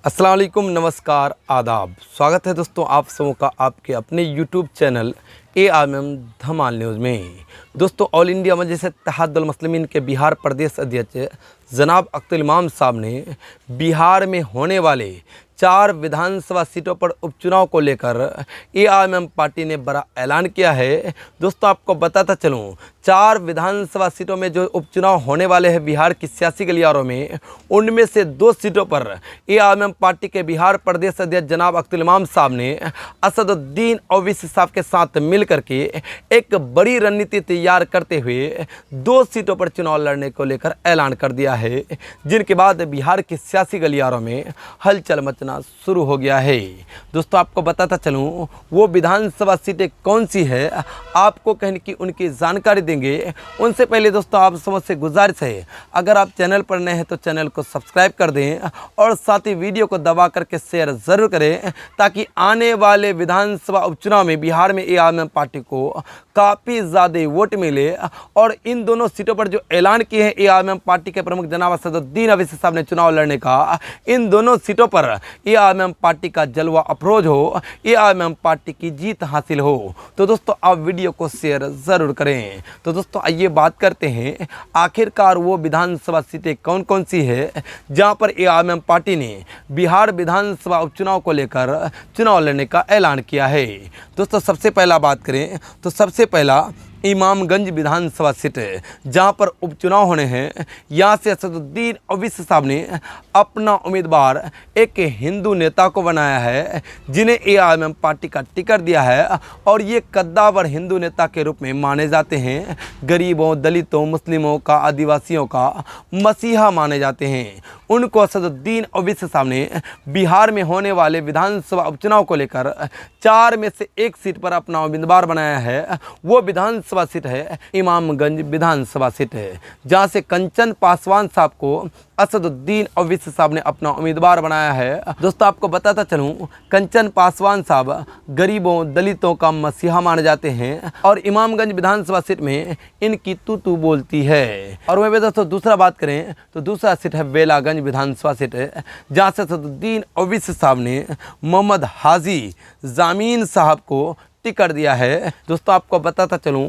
अस्सलाम वालेकुम, नमस्कार, आदाब। स्वागत है दोस्तों आप सबों का आपके अपने यूट्यूब चैनल ARM धमाल न्यूज़ में। दोस्तों ऑल इंडिया मजलिस इत्तेहादुल मुस्लिमीन के बिहार प्रदेश अध्यक्ष जनाब अख्तर इमाम साहब ने बिहार में होने वाले 4 विधानसभा सीटों पर उपचुनाव को लेकर ARM पार्टी ने बड़ा ऐलान किया है। दोस्तों आपको बताता चलूं, 4 विधानसभा सीटों में जो उपचुनाव होने वाले हैं बिहार की सियासी गलियारों में, उनमें से 2 सीटों पर ARM पार्टी के बिहार प्रदेश अध्यक्ष जनाब अख्तर इमाम साहब ने असदुद्दीन ओवैसी साहब के साथ मिल करके एक बड़ी रणनीति तैयार करते हुए 2 सीटों पर चुनाव लड़ने को लेकर ऐलान कर दिया है, जिनके बाद बिहार की सियासी गलियारों में हलचल मचना शुरू हो गया है। दोस्तों आपको बताता चलूं, वो विधानसभा सीटें कौन सी है, आपको कहीं की उनकी जानकारी देंगे। उनसे पहले दोस्तों आप सबसे गुजारिश है, अगर आप चैनल पर नए हैं तो चैनल को सब्सक्राइब कर दें और साथ ही वीडियो को दबा करके शेयर ज़रूर करें, ताकि आने वाले विधानसभा उपचुनाव में बिहार में ARM पार्टी को काफ़ी ज़्यादा वोट मिले। और इन दोनों सीटों पर जो ऐलान किए हैं ARM पार्टी के प्रमुख जनाब असदुद्दीन ओवैसी साहब ने चुनाव लड़ने का, इन दोनों सीटों पर ARM पार्टी का जलवा अफरोज हो, ARM पार्टी की जीत हासिल हो। तो दोस्तों आप वीडियो को शेयर ज़रूर करें। तो दोस्तों आइए बात करते हैं, आखिरकार वो विधानसभा सीटें कौन कौन सी है जहां पर ARM पार्टी ने बिहार विधानसभा उपचुनाव को लेकर चुनाव लड़ने का ऐलान किया है। दोस्तों सबसे पहला बात करें तो सबसे पहला इमामगंज विधानसभा सीट है जहां पर उपचुनाव होने हैं। यहां से असदुद्दीन ओवैसी साहब ने अपना उम्मीदवार एक हिंदू नेता को बनाया है, जिन्हें ARM पार्टी का टिकट दिया है, और ये कद्दावर हिंदू नेता के रूप में माने जाते हैं। गरीबों, दलितों, मुस्लिमों का, आदिवासियों का मसीहा माने जाते हैं। उनको असदुद्दीन ओवैसी साहब ने बिहार में होने वाले विधानसभा उपचुनाव को लेकर 4 में से 1 सीट पर अपना उम्मीदवार बनाया है। वो विधानसभा सीट है इमामगंज विधानसभा सीट है, जहां से कंचन पासवान साहब को असदुद्दीन ओवैसी साहब ने अपना उम्मीदवार बनाया है। दोस्तों आपको बताता चलूं, कंचन पासवान साहब गरीबों, दलितों का मसीहा माने जाते हैं और इमामगंज विधानसभा सीट में इनकी तू बोलती है। और वहीं पे दोस्तों दूसरा बात करें तो दूसरा सीट है बेलागंज विधानसभा सीट है, जहाँ से असदुद्दीन ओवैसी साहब ने मोहम्मद हाजी जामीन साहब को टिकट दिया है। दोस्तों आपको बताता चलूं,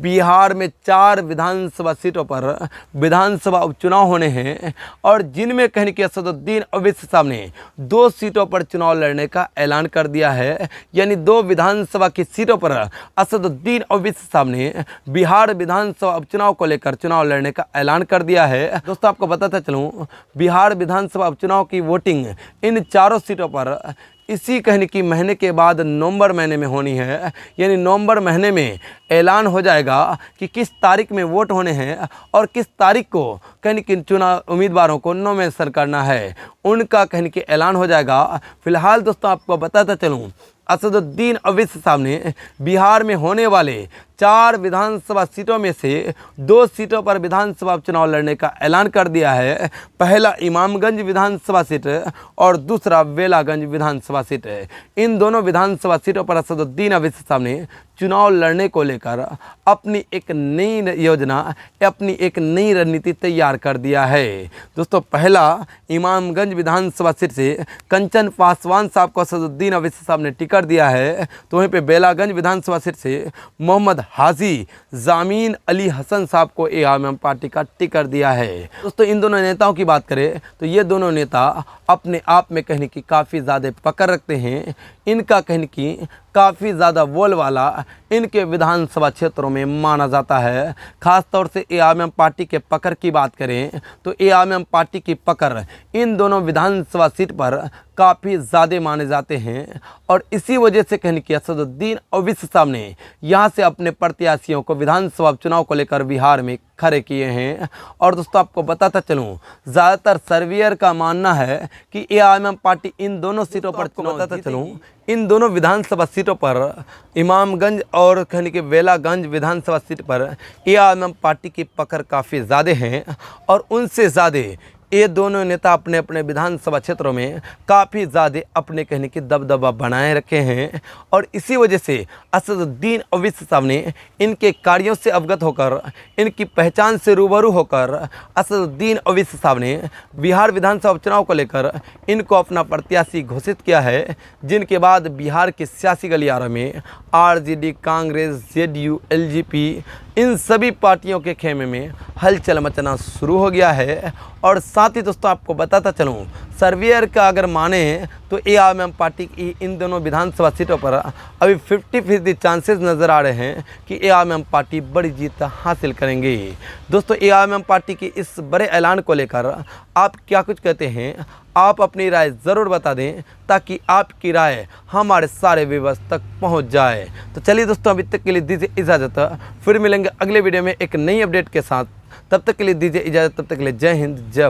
बिहार में 4 विधानसभा सीटों पर विधानसभा उपचुनाव होने हैं, और जिनमें कहने की असदुद्दीन ओवैसी साहब ने 2 सीटों पर चुनाव लड़ने का ऐलान कर दिया है। यानी 2 विधानसभा की सीटों पर असदुद्दीन ओवैसी साहब ने बिहार विधानसभा उपचुनाव को लेकर चुनाव लड़ने का ऐलान कर दिया है। दोस्तों आपको बताता चलूँ, बिहार विधानसभा उपचुनाव की वोटिंग इन 4 सीटों पर इसी कहने की महीने के बाद नवंबर महीने में होनी है। यानी नवंबर महीने में ऐलान हो जाएगा कि किस तारीख में वोट होने हैं और किस तारीख को कहने की चुनाव उम्मीदवारों को नॉमिनेशन करना है, उनका कहने की ऐलान हो जाएगा। फिलहाल दोस्तों आपको बताता चलूँ, असदुद्दीन ओवैसी साहब ने बिहार में होने वाले 4 विधानसभा सीटों में से 2 सीटों पर विधानसभा चुनाव लड़ने का ऐलान कर दिया है। पहला इमामगंज विधानसभा सीट और दूसरा बेलागंज विधानसभा सीट है। इन दोनों विधानसभा सीटों पर असदुद्दीन ओवैसी साहब ने चुनाव लड़ने को लेकर अपनी एक नई योजना, अपनी एक नई रणनीति तैयार कर दिया है। दोस्तों पहला इमामगंज विधानसभा सीट से कंचन पासवान साहब को असदुद्दीन ओवैसी साहब ने टिकट दिया है, तो वहीं पे बेलागंज विधानसभा सीट से मोहम्मद हाजी जामीन अली हसन साहब को ARM पार्टी का टिकट दिया है। दोस्तों इन दोनों नेताओं की बात करें तो ये दोनों नेता अपने आप में कहने की काफ़ी ज़्यादा पकड़ रखते हैं। इनका कहने की काफ़ी ज़्यादा बोल वाला इनके विधानसभा क्षेत्रों में माना जाता है। ख़ास तौर से ARM पार्टी के पकड़ की बात करें तो ARM पार्टी की पकड़ इन दोनों विधानसभा सीट पर काफ़ी ज़्यादा माने जाते हैं, और इसी वजह से कहने की असदुद्दीन ओवैसी साहब ने यहाँ से अपने प्रत्याशियों को विधानसभा चुनाव को लेकर बिहार में खड़े किए हैं। और दोस्तों आपको बताता चलूँ, ज़्यादातर सर्वेयर का मानना है कि ARM पार्टी इन दोनों सीटों पर चुनाव बताता चलूँ, इन दोनों विधानसभा सीटों पर इमामगंज और कहने के बेलागंज विधानसभा सीट पर ARM पार्टी की पकड़ काफ़ी ज़्यादा हैं, और उनसे ज़्यादा ये दोनों नेता अपने अपने विधानसभा क्षेत्रों में काफ़ी ज़्यादा अपने कहने की दबदबा बनाए रखे हैं और इसी वजह से असदुद्दीन ओवैसी साहब ने इनके कार्यों से अवगत होकर, इनकी पहचान से रूबरू होकर असदुद्दीन ओवैसी साहब ने बिहार विधानसभा उपचुनाव को लेकर इनको अपना प्रत्याशी घोषित किया है, जिनके बाद बिहार के सियासी गलियारों में आरजेडी, कांग्रेस, जेडीयू, एलजेपी इन सभी पार्टियों के खेमे में हलचल मचना शुरू हो गया है। और साथ ही दोस्तों आपको बताता चलूँ, सर्वेयर का अगर माने तो एआईएमआईएम पार्टी की इन दोनों विधानसभा सीटों पर अभी 50% चांसेस नज़र आ रहे हैं कि एआईएमआईएम पार्टी बड़ी जीत हासिल करेंगे। दोस्तों एआईएमआईएम पार्टी के इस बड़े ऐलान को लेकर आप क्या कुछ कहते हैं, आप अपनी राय ज़रूर बता दें ताकि आपकी राय हमारे सारे व्यूअर्स तक पहुंच जाए। तो चलिए दोस्तों अभी तक के लिए दीजिए इजाज़त, फिर मिलेंगे अगले वीडियो में एक नई अपडेट के साथ। तब तक के लिए दीजिए इजाज़त, तब तक के लिए जय हिंद, जय भारत।